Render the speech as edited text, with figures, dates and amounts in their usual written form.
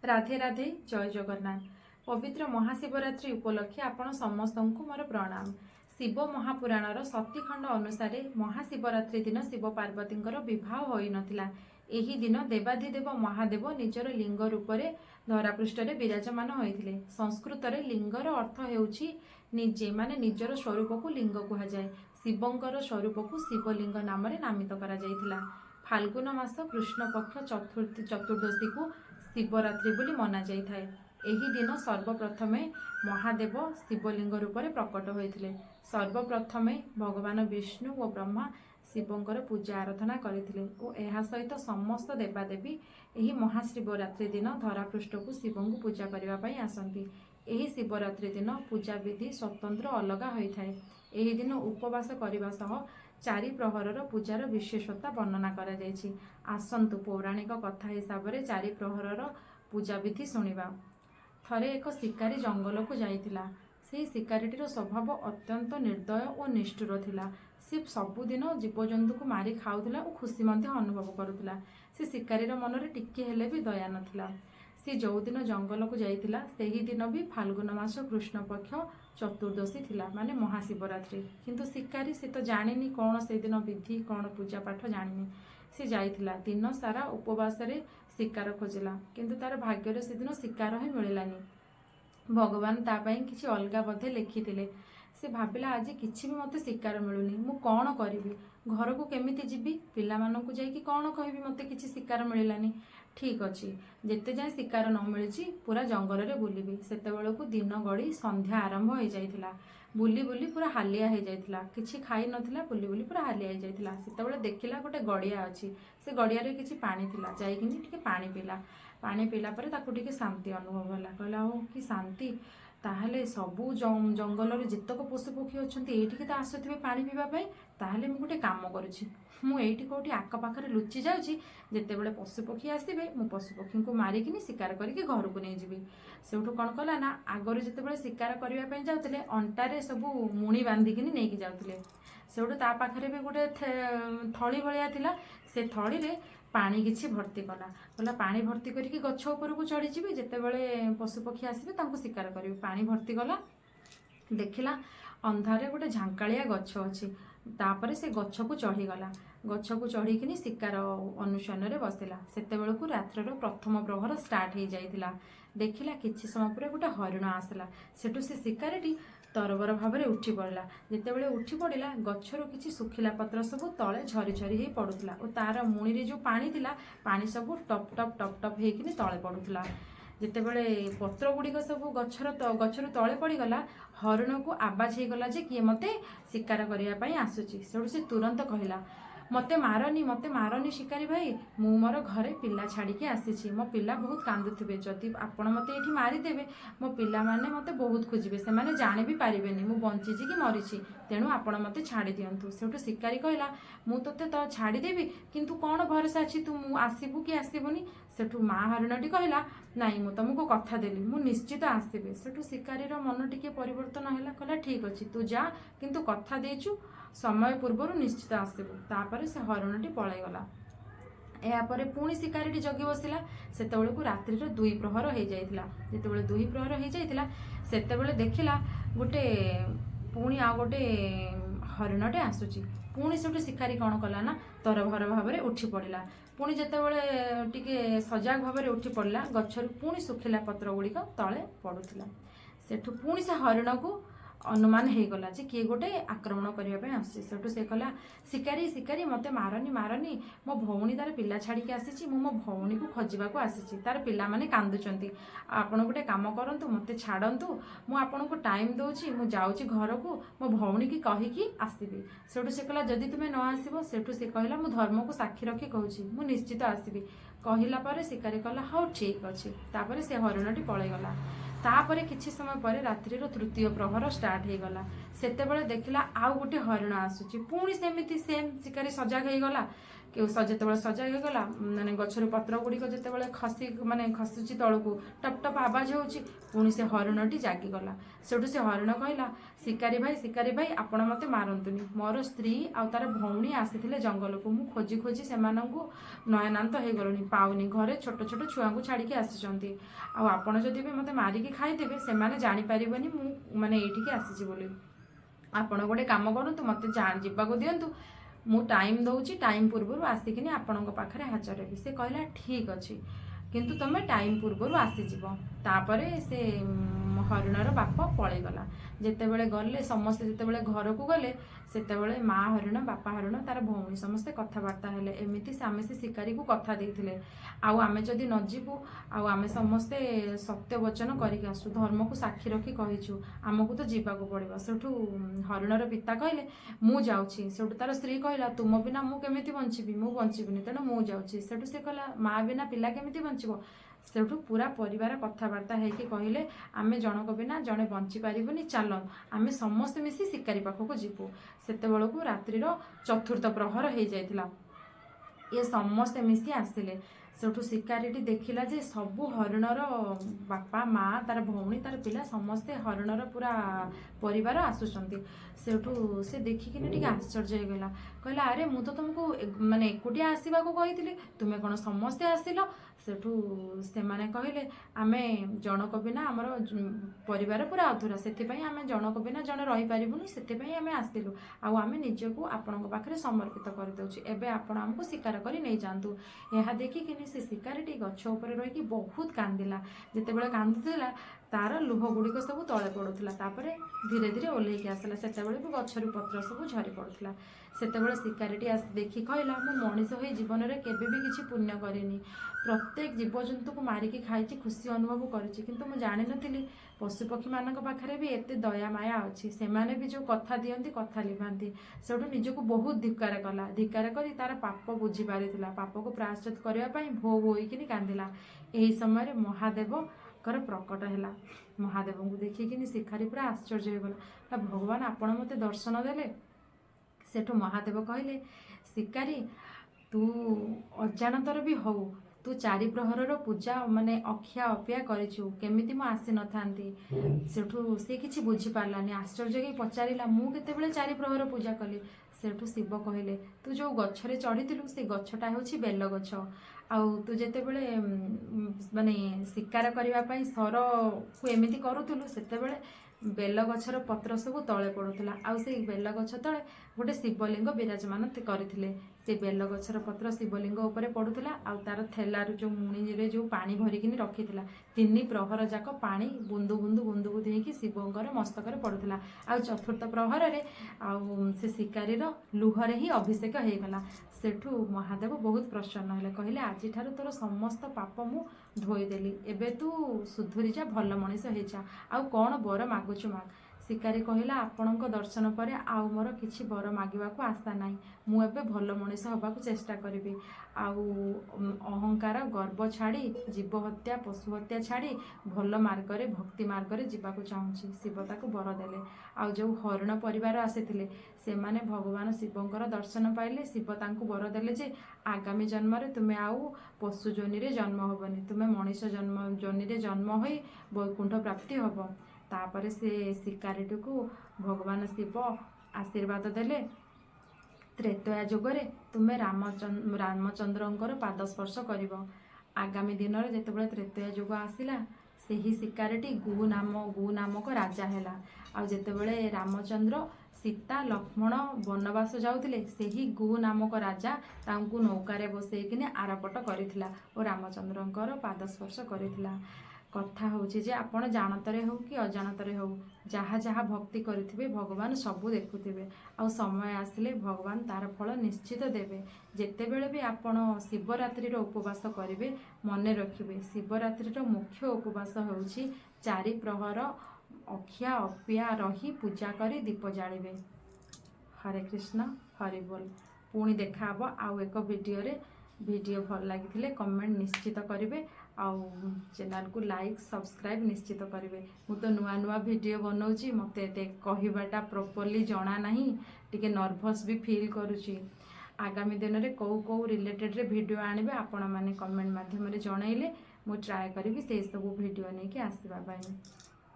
राधे राधे जय जगन्नाथ। पवित्र महाशिवरात्रि उपलक्षे आपण समस्त को मोर प्रणाम। शिव महापुराणर सतीखंड अनुसार महाशिवरात्रि दिन शिव पार्वती विवाह होई नथिला। एही दिन देवाधिदेव महादेव निजर लिंग रूप में धरापृष्ठ विराजमान होइथिले। संस्कृत रे लिंगर अर्थ हेउछि निजे माने निजर स्वरूप को लिंग कहा जाए। शिवंकर स्वरूप को शिवलिंग नाम नामित करा जायथिला। फाल्गुन मास कृष्ण पक्ष चतुर्दशी को शिवरात्रि बोली मना जाए। एही दिन सर्वप्रथमे महादेव शिवलिंग रूप में प्रकट होते। सर्वप्रथमे भगवान विष्णु और ब्रह्मा शिवंकर पूजा आराधना करथिले और एहा सहित समस्त देवादेवी एही महाशिवरात्रि दिन धरापृष्ठ को शिव को पूजा करने पाई आसंती। एही शिवरात्रि दिन पूजा विधि स्वतंत्र अलग होता है। एही दिन उपवास करने सह चारि प्रहरर पूजार विशेषता वर्णना करा जायछि। आसंतु पौराणिक कथा हिसाब से चारि प्रहरर पूजा विधि शुणिबा। थरे एक शिकारी जंगल को जाइतिला। से शिकारीटीर स्वभाव अत्यंत निर्दय और निष्ठुर थिला। से सबुदिन जीवजंतु को मारी खाउथिला और खुशी मध्य अनुभव करुथिला। से शिकारीर मनरे टिके हेले भी दया नथिला। से जो दिन जंगल को जाइतिला सेही दिन भी फाल्गुन मास कृष्ण पक्ष चतुर्दशी थिला माने महाशिवरात्रि। किंतु शिकारी से तो जानिनी कौन से दिन विधि कौन पूजा पाठ जानिनी। से जाइतिला दिन सारा उपवास रे शिकार खोजिला किंतु तार भाग्य से दिन शिकार ही मिललानी। भगवान तापाई किसी अलगा बधे लिखिथिले। से भाविला आज किछि भी मते शिकार मिलुनी, मु कौन करिवि, घर को केमिति जीवी, पिला मानकु जाइकि कौन कहबी मते किछि शिकार मिललानी। ठीक अच्छी जेते जाए शिकार न मिली पूरा जंगल रे बुलिबी। सेतेबेले को दिन गड़ी संध्या आरंभ हो जाइथिला। बुली बुली पूरा हालिया हो जाइथिला। किछि खाई नथिला, बुली बुली पूरा हालिया हो जाइथिला। सेतेबेले देखिला गोटे गड़िया अच्छी। से गड़िया रे किछि पानी थिला। जाइकिनी टिके पानी पीला। पानी पीला परे ताकू टिके शांति अनुभव होला। कहला ओ कि शांति, ताहले सबू जंगल रे जितक पशु पक्षी अच्छे ये तो आसुवे पानी पीवा पाई। ताहले मु गोटे काम करुछि, मु एठी कोठी आक पाखरे लुचि जाउछि। जेतेबेले पशु पक्षी आसीबे मु पशु पक्षी को मारिकिनी शिकार करके घर को नहीं जीवी। सेउठु कौन कला ना आगर जेतेबेले शिकार करबा पई जाउतले अंटारे सबू मुणी बांधिकिनी नेकी जाउतले। सेउठु ता पाखरे भी गोटे थली भलिया थिला। से थली रे पानी किछि भर्ती कला। कहला पानी भर्ती करके गछ ऊपर को चढ़ी जीवी, जेतेबेले पशु पक्षी आसीबे तांको शिकार करिवे। पानी भर्ती कला, देखिला अंधारे गोटे झांकालिया गछ अछि। तापरे से गछ को चढ़ी गला। गछ को चढ़ीकिनी शिकार अनुष्ठान रे बसिला। सेतेबेले को रात्रर प्रथम प्रहर स्टार्ट हो जाइतिला। देखिला किछि समय पर गोटे हरिण आसला। सेठु से शिकारीटी तरबर भाव में उठी पड़ा। जितेबले उठी पड़ा गचर किसी सुखिला पत्र सब तले झरी झरी ही पड़ूला और तार मुणी रे जो पानी थिला पानी सब टप टप टप टप होकिनी तले पड़ूला। जितेबले पत्र गुड़िक सब गचर तले पड़गला हरिण को आवाज हो गला जे किए मते शिकार करने आसुची। से तुरंत कहला मते मारनी शिकारी भाई, मु मोर घरे पिला छाड़ी आसी। मो पिला बहुत कांदुथिबे। जदि आपण मते एठी मारिदेबे मो पिला माने मते बहुत खोजिबे। से माने जाने भी पारिबेनी मु बंचीची कि मरीची। तेणु आपण मते छाड़ी दियंतु। सेठु शिकारी कहला मु तोते तो छाड़ी देबी, किंतु कौन भरोसा अछि तू मु आसीबु कि आसीबुनी। सेठु मा हरिणटी कहला नाई मु तुमको कथा देली मु निश्चित आसीबे। सेठु शिकारीर मन टिके परिवर्तन हैला। कहला ठीक अछि तू जा, किंतु कथा देचु समय पूर्व निश्चित आसबू। तापर से हरिणटी पलैगला। यापर पुणी शिकारीटी जगी बसिला। सेतेबेले को रात्रि 2 प्रहर हो जाइतिला। जेतेबेले 2 प्रहर हो जाइतिला सेतेबेले देखिला गोटे पुणी आ गोटे हरिणटे आसुची। पुणी सेठु शिकारी कौन कला ना तरभर भाव में उठी पड़ा। पुणी जेतेबेले टिके सजाग भाव में उठी पड़ा गछर पुणी सुखिला पत्र गुड़िक तले पड़ूला। सेठु पुणी से हरिण को अनुमान हो गला जे किए गोटे आक्रमण करने आसी। सेठु से कहला शिकारी शिकारी मते मारनी मो भौणी तार पिला छाड़ी आसी। मो भौणी को खोजा को आसी। तार पिला माने कांदुचंती। आपण गोटे काम करंतु मते छाड़ंतु, मु आपन को टाइम दउची, मु जाउची घर को मो भौणी की कहिकी आसीबी। सेठु से कहला जदि तुमे न आसीबो। सेठु से कहला मु धर्म को साक्षी रखी कहूची मु निश्चित आसीबी। कहला पर शिकारी कहला हाउ ठीक अछि। तापर से हरिणटी पलैगला। तापर किछि समय पर रात्रि 3 प्रहर स्टार्ट हो गला। सेतेबेले देखिला आउ गोटे हरिण आसुची। पुणी सेमिति सेम शिकारी सजाग हो गला। ଯେତେବେଳେ ସଜା ହେଇଗଲା ମାନେ ଗଛରୁ ପତ୍ର ଗୁଡ଼ିକ ଯେତେବେଳେ ଖସୁଛି ତଳକୁ ଟପ୍ ଟପ୍ ଆବାଜ ହେଉଛି, ପୁଣି ସେ ହରିଣଟି ଜାଗିଗଲା। ସେଠୁ ସେ ହରିଣ କହିଲା, ଶିକାରୀ ଭାଇ ଆପଣ ମୋତେ ମାରନ୍ତୁନି, ମୋର ସ୍ତ୍ରୀ ଆଉ ତାର ଭଉଣୀ ଆସିଥିଲେ ଜଙ୍ଗଲକୁ, ମୁଁ ଖୋଜି ଖୋଜି ସେମାନଙ୍କୁ ନୟନାନ୍ତ ହେଇଗଲଣି, ପାଉନି, ଘରେ ଛୋଟ ଛୋଟ ଛୁଆଙ୍କୁ ଛାଡ଼ିକି ଆସିଛନ୍ତି, ଆଉ ଆପଣ ଯଦି ବି ମୋତେ ମାରିକି ଖାଇଦେବେ ସେମାନେ ଜାଣିପାରିବେନି ମୁଁ ମାନେ ଏଇଠିକି ଆସିଛି ବୋଲି। ଆପଣ ଗୋଟେ କାମ କରନ୍ତୁ, ମୋତେ ଯିବାକୁ ଦିଅନ୍ତୁ, ମୁଁ ଟାଇମ୍ ଦେଉଛି, ଟାଇମ୍ ପୂର୍ବରୁ ଆସିକିନି ଆପଣଙ୍କ ପାଖରେ ହାଜର ହେବି। ସେ କହିଲା ଠିକ୍ ଅଛି, କିନ୍ତୁ ତୁମେ ଟାଇମ୍ ପୂର୍ବରୁ ଆସିଯିବ। ତାପରେ ସେ ହରିଣର ବାପ ପଳେଇଗଲା। ଯେତେବେଳେ ଗଲେ ସମସ୍ତେ ଯେତେବେଳେ ଘରକୁ ଗଲେ ସେତେବେଳେ ମା ହରିଣ, ବାପା ହରିଣ, ତାର ଭଉଣୀ ସମସ୍ତେ କଥାବାର୍ତ୍ତା ହେଲେ, ଏମିତି ଆମେ ସେ ଶିକାରୀକୁ କଥା ଦେଇଥିଲେ, ଆଉ ଆମେ ଯଦି ନ ଯିବୁ ଆଉ ଆମେ ସମସ୍ତେ ସତ୍ୟ ବଚନ କରିକି ଆସୁ, ଧର୍ମକୁ ସାକ୍ଷୀ ରଖି କହିଛୁ, ଆମକୁ ତ ଯିବାକୁ ପଡ଼ିବ। ସେଠୁ ହରିଣର ପିତା କହିଲେ ମୁଁ ଯାଉଛି। ସେଠୁ ତାର ସ୍ତ୍ରୀ କହିଲା ତୁମ ବିନା ମୁଁ କେମିତି ବଞ୍ଚିବି, ମୁଁ ବଞ୍ଚିବିନି, ତେଣୁ ମୁଁ ଯାଉଛି। ସେଠୁ ସେ କହିଲା ମା ବିନା ପିଲା କେମିତି ବଞ୍ଚିବ। ସେଠୁ ପୁରା ପରିବାର କଥାବାର୍ତ୍ତା ହେଇକି କହିଲେ ଆମେ ଜଣକ ବିନା ଜଣେ ବଞ୍ଚିପାରିବୁନି, ଚାଲ ଆମେ ସମସ୍ତେ ମିଶି ଶିକାରୀ ପାଖକୁ ଯିବୁ। ସେତେବେଳକୁ ରାତ୍ରିର 4ର୍ଥ ପ୍ରହର ହେଇଯାଇଥିଲା। ଏ ସମସ୍ତେ ମିଶି ଆସିଲେ। ସେଠୁ ଶିକାରୀଟି ଦେଖିଲା ଯେ ସବୁ ହରିଣର ବାପା, ମା, ତାର ଭଉଣୀ, ତାର ପିଲା ସମସ୍ତେ ହରିଣର ପୁରା ପରିବାର ଆସୁଛନ୍ତି। ସେଠୁ ସେ ଦେଖିକିନି ଟିକେ ଆଶ୍ଚର୍ଯ୍ୟ ହେଇଗଲା, କହିଲା ଆରେ ମୁଁ ତ ତୁମକୁ ମାନେ ଏକୁଟିଆ ଆସିବାକୁ କହିଥିଲି, ତୁମେ କ'ଣ ସମସ୍ତେ ଆସିଲ। ସେଠୁ ସେମାନେ କହିଲେ ଆମେ ଜଣକ ବିନା ଆମର ପରିବାର ପୁରା ଅଧୁରା, ସେଥିପାଇଁ ଆମେ ଜଣକ ବିନା ଜଣେ ରହିପାରିବୁନି, ସେଥିପାଇଁ ଆମେ ଆସିଲୁ, ଆଉ ଆମେ ନିଜକୁ ଆପଣଙ୍କ ପାଖରେ ସମର୍ପିତ କରିଦେଉଛୁ, ଏବେ ଆପଣ ଆମକୁ ଶିକାର କରି ନେଇଯାଆନ୍ତୁ। ଏହା ଦେଖିକିନି ସେ ଶିକାରୀଟି ଗଛ ଉପରେ ରହିକି ବହୁତ କାନ୍ଦିଲା। ଯେତେବେଳେ କାନ୍ଦୁଥିଲା ତାର ଲୁହ ଗୁଡ଼ିକ ସବୁ ତଳେ ପଡ଼ୁଥିଲା, ତାପରେ ଧୀରେ ଧୀରେ ଓହ୍ଲେଇକି ଆସିଲା। ସେତେବେଳକୁ ଗଛରୁ ପତ୍ର ସବୁ ଝରି ପଡ଼ୁଥିଲା। ସେତେବେଳେ ଶିକାରୀଟି ଆସି ଦେଖି କହିଲା ମୁଁ ମଣିଷ ହୋଇ ଜୀବନରେ କେବେ ବି କିଛି ପୁଣ୍ୟ କରିନି, ପ୍ରତ୍ୟେକ ଜୀବଜନ୍ତୁକୁ ମାରିକି ଖାଇଛି, ଖୁସି ଅନୁଭବ କରିଛି, କିନ୍ତୁ ମୁଁ ଜାଣିନଥିଲି ପଶୁପକ୍ଷୀମାନଙ୍କ ପାଖରେ ବି ଏତେ ଦୟା ମାୟା ଅଛି, ସେମାନେ ବି ଯେଉଁ କଥା ଦିଅନ୍ତି କଥା ଲିଭାନ୍ତି। ସେଠୁ ନିଜକୁ ବହୁତ ଧିକ୍କାର କଲା, ଧିକ୍କାର କରି ତାର ପାପ ବୁଝିପାରିଥିଲା, ପାପକୁ ପ୍ରାୟଶ୍ଚିତ କରିବା ପାଇଁ ଭୋ ହୋଇକିନି କାନ୍ଦିଲା। ଏହି ସମୟରେ ମହାଦେବଙ୍କର ପ୍ରକଟ ହେଲା। ମହାଦେବଙ୍କୁ ଦେଖିକିନି ଶିକାରୀ ପୁରା ଆଶ୍ଚର୍ଯ୍ୟ ହୋଇଗଲା, ଭଗବାନ ଆପଣ ମୋତେ ଦର୍ଶନ ଦେଲେ। ସେଠୁ ମହାଦେବ କହିଲେ ଶିକାରୀ ତୁ ଅଜାଣତରେ ବି ହଉ, ତୁ 4 ପ୍ରହରର ପୂଜା ମାନେ ଅଖିଆ ଅପିଆ କରିଛୁ, କେମିତି ମୁଁ ଆସିନଥାନ୍ତି। ସେଠୁ ସେ କିଛି ବୁଝିପାରିଲାନି, ଆଶ୍ଚର୍ଯ୍ୟ ହେଇ ପଚାରିଲା ମୁଁ କେତେବେଳେ 4 ପ୍ରହର ପୂଜା କଲି। ସେଠୁ ଶିବ କହିଲେ ତୁ ଯେଉଁ ଗଛରେ ଚଢ଼ିଥିଲୁ ସେ ଗଛଟା ହେଉଛି ବେଲଗଛ, ଆଉ ତୁ ଯେତେବେଳେ ମାନେ ଶିକାର କରିବା ପାଇଁ ସରକୁ ଏମିତି କରୁଥିଲୁ ସେତେବେଳେ ବେଲଗଛର ପତ୍ର ସବୁ ତଳେ ପଡ଼ୁଥିଲା, ଆଉ ସେଇ ବେଲଗଛ ତଳେ ଗୋଟେ ଶିବଲିଙ୍ଗ ବିରାଜମାନ କରିଥିଲେ। ସେ ବେଲଗଛର ପତ୍ର ଶିବଲିଙ୍ଗ ଉପରେ ପଡ଼ୁଥିଲା, ଆଉ ତାର ଥେଲାରୁ ଯେଉଁ ମୁଣିରେ ଯେଉଁ ପାଣି ଭରିକିନି ରଖିଥିଲା, 3 ପ୍ରହର ଯାକ ପାଣି ବୁନ୍ଦୁ ବୁନ୍ଦୁ ବୁନ୍ଦୁ ବୁନ୍ଦୁ ହେଇକି ଶିବଙ୍କର ମସ୍ତକରେ ପଡ଼ୁଥିଲା। ଆଉ 4ର୍ଥ ପ୍ରହରରେ ଆଉ ସେ ଶିକାରୀର ଲୁହରେ ହିଁ ଅଭିଷେକ ହେଇଗଲା। ସେଠୁ ମହାଦେବ ବହୁତ ପ୍ରସନ୍ନ ହେଲେ, କହିଲେ ଆଜିଠାରୁ ତୋର ସମସ୍ତ ପାପ ମୁଁ ଧୋଇଦେଲି, ଏବେ ତୁ ସୁଧୁରି ଯା, ଭଲ ମଣିଷ ହେଇଯା, ଆଉ କ'ଣ ବର ମାଗୁଛୁ ମାଗ। ଶିକାରୀ କହିଲା ଆପଣଙ୍କ ଦର୍ଶନ ପରେ ଆଉ ମୋର କିଛି ବର ମାଗିବାକୁ ଆଶା ନାହିଁ, ମୁଁ ଏବେ ଭଲ ମଣିଷ ହେବାକୁ ଚେଷ୍ଟା କରିବି, ଆଉ ଅହଙ୍କାର ଗର୍ବ ଛାଡ଼ି ଜୀବ ହତ୍ୟା ପଶୁ ହତ୍ୟା ଛାଡ଼ି ଭଲ ମାର୍ଗରେ ଭକ୍ତି ମାର୍ଗରେ ଯିବାକୁ ଚାହୁଁଛି। ଶିବ ତାକୁ ବର ଦେଲେ। ଆଉ ଯେଉଁ ହରିଣ ପରିବାର ଆସିଥିଲେ ସେମାନେ ଭଗବାନ ଶିବଙ୍କର ଦର୍ଶନ ପାଇଲେ। ଶିବ ତାଙ୍କୁ ବର ଦେଲେ ଯେ ଆଗାମୀ ଜନ୍ମରେ ତୁମେ ଆଉ ପଶୁ ଯୋନିରେ ଜନ୍ମ ହେବନି, ତୁମେ ମଣିଷ ଯୋନିରେ ଜନ୍ମ ହୋଇ ବୈକୁଣ୍ଠ ପ୍ରାପ୍ତି ହେବ। ତାପରେ ସେ ଶିକାରୀଟିକୁ ଭଗବାନ ଶିବ ଆଶୀର୍ବାଦ ଦେଲେ, ତ୍ରେତୟା ଯୁଗରେ ତୁମେ ରାମଚନ୍ଦ୍ରଙ୍କର ପାଦ ସ୍ପର୍ଶ କରିବ। ଆଗାମୀ ଦିନରେ ଯେତେବେଳେ ତ୍ରେତୟା ଯୁଗ ଆସିଲା ସେହି ଶିକାରୀଟି ଗୁ ନାମକ ରାଜା ହେଲା। ଆଉ ଯେତେବେଳେ ରାମଚନ୍ଦ୍ର, ସୀତା, ଲକ୍ଷ୍ମଣ ବନବାସ ଯାଉଥିଲେ ସେହି ଗୁ ନାମକ ରାଜା ତାଙ୍କୁ ନୌକାରେ ବସେଇକିନି ଆରପଟ କରିଥିଲା ଓ ରାମଚନ୍ଦ୍ରଙ୍କର ପାଦ ସ୍ପର୍ଶ କରିଥିଲା। କଥା ହେଉଛି ଯେ ଆପଣ ଜାଣତରେ ହେଉ କି ଅଜାଣତରେ ହେଉ ଯାହା ଯାହା ଭକ୍ତି କରିଥିବେ ଭଗବାନ ସବୁ ଦେଖୁଥିବେ, ଆଉ ସମୟ ଆସିଲେ ଭଗବାନ ତାର ଫଳ ନିଶ୍ଚିତ ଦେବେ। ଯେତେବେଳେ ବି ଆପଣ ଶିବରାତ୍ରିର ଉପବାସ କରିବେ ମନେ ରଖିବେ ଶିବରାତ୍ରିର ମୁଖ୍ୟ ଉପବାସ ହେଉଛି 4 ପ୍ରହର ଅଖିଆ ଅପିଆ ରହି ପୂଜା କରି ଦୀପ ଜାଳିବେ। ହରେ କୃଷ୍ଣ, ହରି ବୋଲ। ପୁଣି ଦେଖା ହେବ ଆଉ ଏକ ଭିଡ଼ିଓରେ। ଭିଡ଼ିଓ ଭଲ ଲାଗିଥିଲେ କମେଣ୍ଟ ନିଶ୍ଚିତ କରିବେ, ଆଉ ଚ୍ୟାନେଲକୁ ଲାଇକ୍ ସବସ୍କ୍ରାଇବ୍ ନିଶ୍ଚିତ କରିବେ। ମୁଁ ତ ନୂଆ ନୂଆ ଭିଡ଼ିଓ ବନାଉଛି, ମୋତେ ଏତେ କହିବାଟା ପ୍ରପରଲି ଜଣା ନାହିଁ, ଟିକେ ନର୍ଭସ୍ ବି ଫିଲ୍ କରୁଛି। आगामी दिन में कौ कौ रिलेटेड वीडियो आनिबे आपण माने कमेंट माध्यम रे जणाइले मु ट्राए करी से सब वीडियो नहीं कि आसवा पाई।